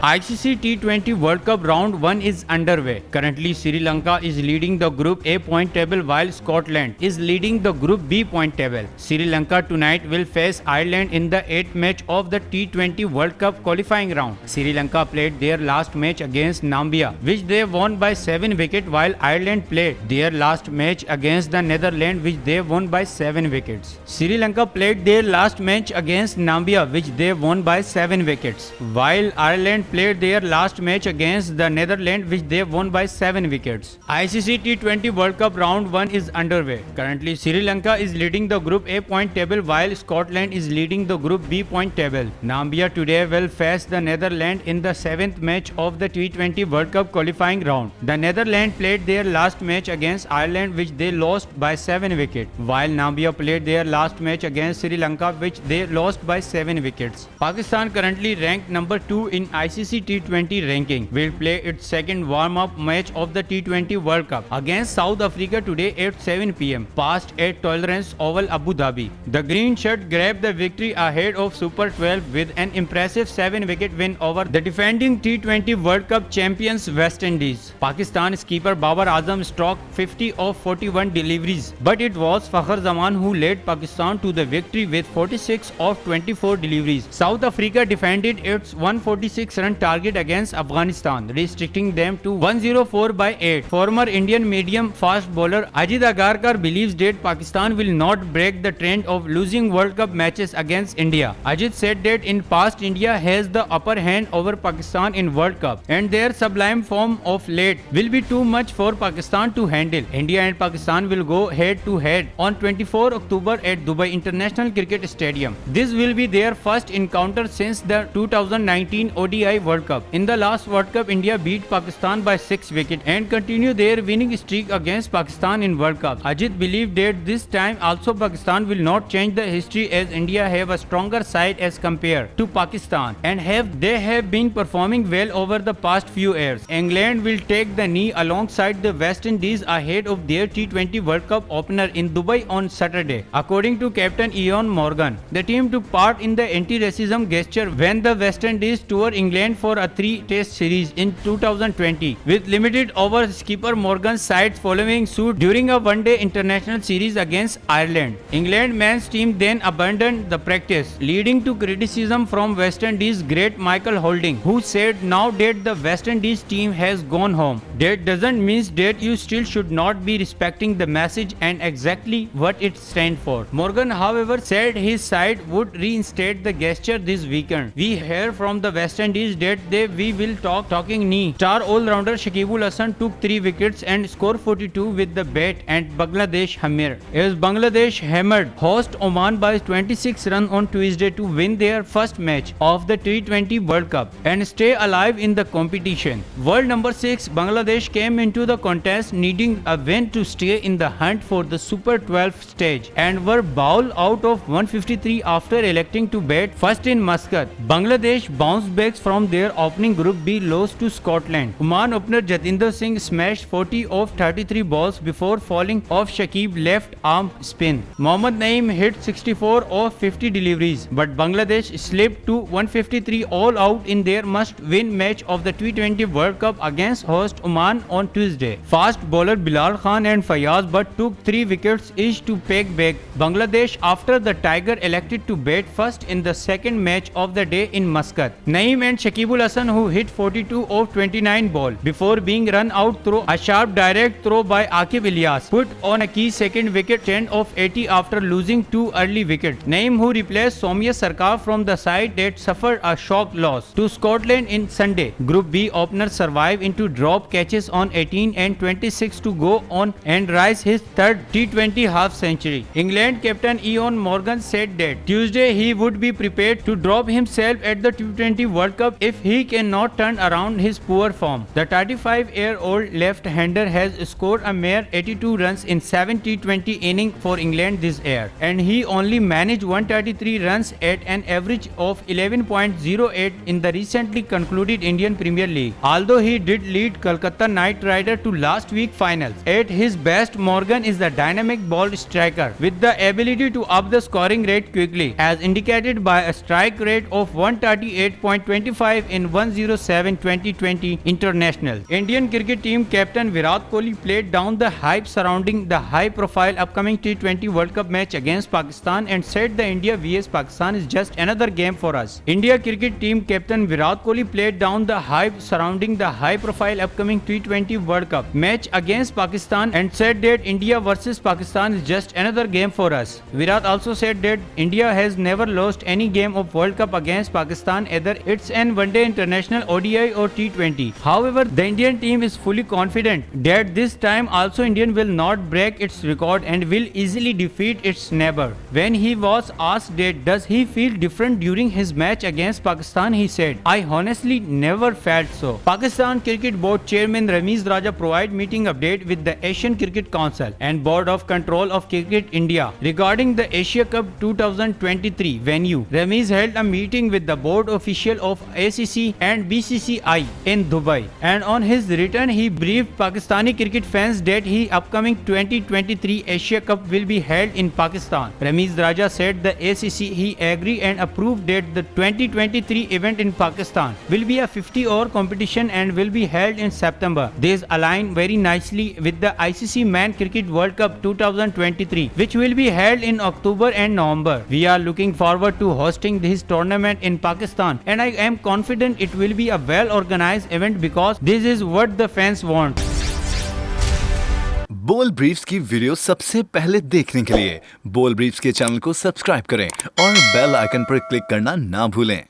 ICC T20 World Cup Round 1 is underway. Currently, Sri Lanka is leading the Group A point table while Scotland is leading the Group B point table. Sri Lanka tonight will face Ireland in the 8th match of the T20 World Cup qualifying round. Sri Lanka played their last match against Namibia, which they won by 7 wickets, while Ireland played their last match against the Netherlands, which they won by 7 wickets. Sri Lanka played their last match against Namibia, which they won by 7 wickets, while Ireland played their last match against the Netherlands, which they won by 7 wickets. ICC T20 World Cup Round 1 is underway. Currently, Sri Lanka is leading the Group A point table while Scotland is leading the Group B point table. Namibia today will face the Netherlands in the 7th match of the T20 World Cup qualifying round. The Netherlands played their last match against Ireland, which they lost by 7 wickets, while Namibia played their last match against Sri Lanka, which they lost by 7 wickets. Pakistan, currently ranked number 2 in ICC T20 ranking, will play its second warm-up match of the T20 World Cup against South Africa today at 7 p.m. past 8 Tolerance Oval, Abu Dhabi. The green shirt grabbed the victory ahead of Super 12 with an impressive 7-wicket win over the defending T20 World Cup champions West Indies. Pakistan's keeper Babar Azam struck 50 of 41 deliveries, but it was Fakhar Zaman who led Pakistan to the victory with 46 of 24 deliveries. South Africa defended its 146-run target against Afghanistan, restricting them to 104 by 8. Former Indian medium-fast bowler Ajit Agarkar believes that Pakistan will not break the trend of losing World Cup matches against India. Ajit said that in past India has the upper hand over Pakistan in World Cup, and their sublime form of late will be too much for Pakistan to handle. India and Pakistan will go head-to-head on 24 October at Dubai International Cricket Stadium. This will be their first encounter since the 2019 ODI World Cup. In the last World Cup, India beat Pakistan by 6 wickets and continue their winning streak against Pakistan in World Cup. Ajit believed that this time also Pakistan will not change the history, as India have a stronger side as compared to Pakistan, and they have been performing well over the past few years. England will take the knee alongside the West Indies ahead of their T20 World Cup opener in Dubai on Saturday. According to captain Eoin Morgan, the team took part in the anti-racism gesture when the West Indies toured England for a 3-test series in 2020, with limited overs. Skipper Morgan's side following suit during a one-day international series against Ireland. England men's team then abandoned the practice, leading to criticism from West Indies great Michael Holding, who said now that the West Indies team has gone home, that doesn't mean that you still should not be respecting the message and exactly what it stands for. Morgan, however, said his side would reinstate the gesture this weekend. We hear from the West Indies that we will talking knee. Star all-rounder Shakibul Hasan took 3 wickets and scored 42 with the bat, and Bangladesh hammered. As Bangladesh hammered host Oman by 26 runs on Tuesday to win their first match of the T20 World Cup and stay alive in the competition. World number 6 Bangladesh came into the contest needing a win to stay in the hunt for the Super 12 stage and were bowled out of 153 after electing to bat first in Muscat. Bangladesh bounced back from their opening Group B loss to Scotland. Oman opener Jatinder Singh smashed 40 of 33 balls before falling off Shakib's left arm spin. Mohammad Naeem hit 64 of 50 deliveries, but Bangladesh slipped to 153 all out in their must-win match of the T20 World Cup against host Oman on Tuesday. Fast bowler Bilal Khan and Fayaz Butt took 3 wickets each to peg back Bangladesh after the Tiger elected to bat first in the second match of the day in Muscat. Naeem and Shakibul Hasan, who hit 42 of 29 ball before being run out through a sharp direct throw by Aqib Ilyas, put on a key second wicket 10 of 80 after losing 2 early wickets. Naeem, who replaced Soumya Sarkar from the side that suffered a shock loss to Scotland in Sunday. Group B openers survive into drop catches on 18 and 26 to go on and rise his third T20 half century. England captain Eoin Morgan said that Tuesday he would be prepared to drop himself at the T20 World Cup if he cannot turn around his poor form. The 35-year-old left-hander has scored a mere 82 runs in 7 T20 innings for England this year, and he only managed 133 runs at an average of 11.08 in the recently concluded Indian Premier League. Although he did lead Kolkata Knight Rider to last week finals, at his best Morgan is a dynamic ball striker with the ability to up the scoring rate quickly, as indicated by a strike rate of 138.25 25 in 107-2020 international. Indian cricket team captain Virat Kohli played down the hype surrounding the high-profile upcoming T20 World Cup match against Pakistan and said the India vs Pakistan is just another game for us. India cricket team captain Virat Kohli played down the hype surrounding the high-profile upcoming T20 World Cup match against Pakistan and said that India vs Pakistan is just another game for us. Virat also said that India has never lost any game of World Cup against Pakistan, either it's an one-day international, ODI or T20. However, the Indian team is fully confident that this time also Indian will not break its record and will easily defeat its neighbor. When he was asked that does he feel different during his match against Pakistan, he said, "I honestly never felt so." Pakistan Cricket Board Chairman Ramiz Raja provided meeting update with the Asian Cricket Council and Board of Control of Cricket India regarding the Asia Cup 2023 venue. Ramiz held a meeting with the board official of ACC and BCCI in Dubai, and on his return he briefed Pakistani cricket fans that the upcoming 2023 Asia Cup will be held in Pakistan. Ramiz Raja said the ACC he agreed and approved that the 2023 event in Pakistan will be a 50-over competition and will be held in September. These align very nicely with the ICC Men Cricket World Cup 2023, which will be held in October and November. We are looking forward to hosting this tournament in Pakistan, and I am confident it will be a well-organized event because this is what the fans want. बोल briefs की video सबसे पहले देखने के लिए बोल briefs के channel को सब्सक्राइब करें और बेल आइकन पर क्लिक करना ना भूलें।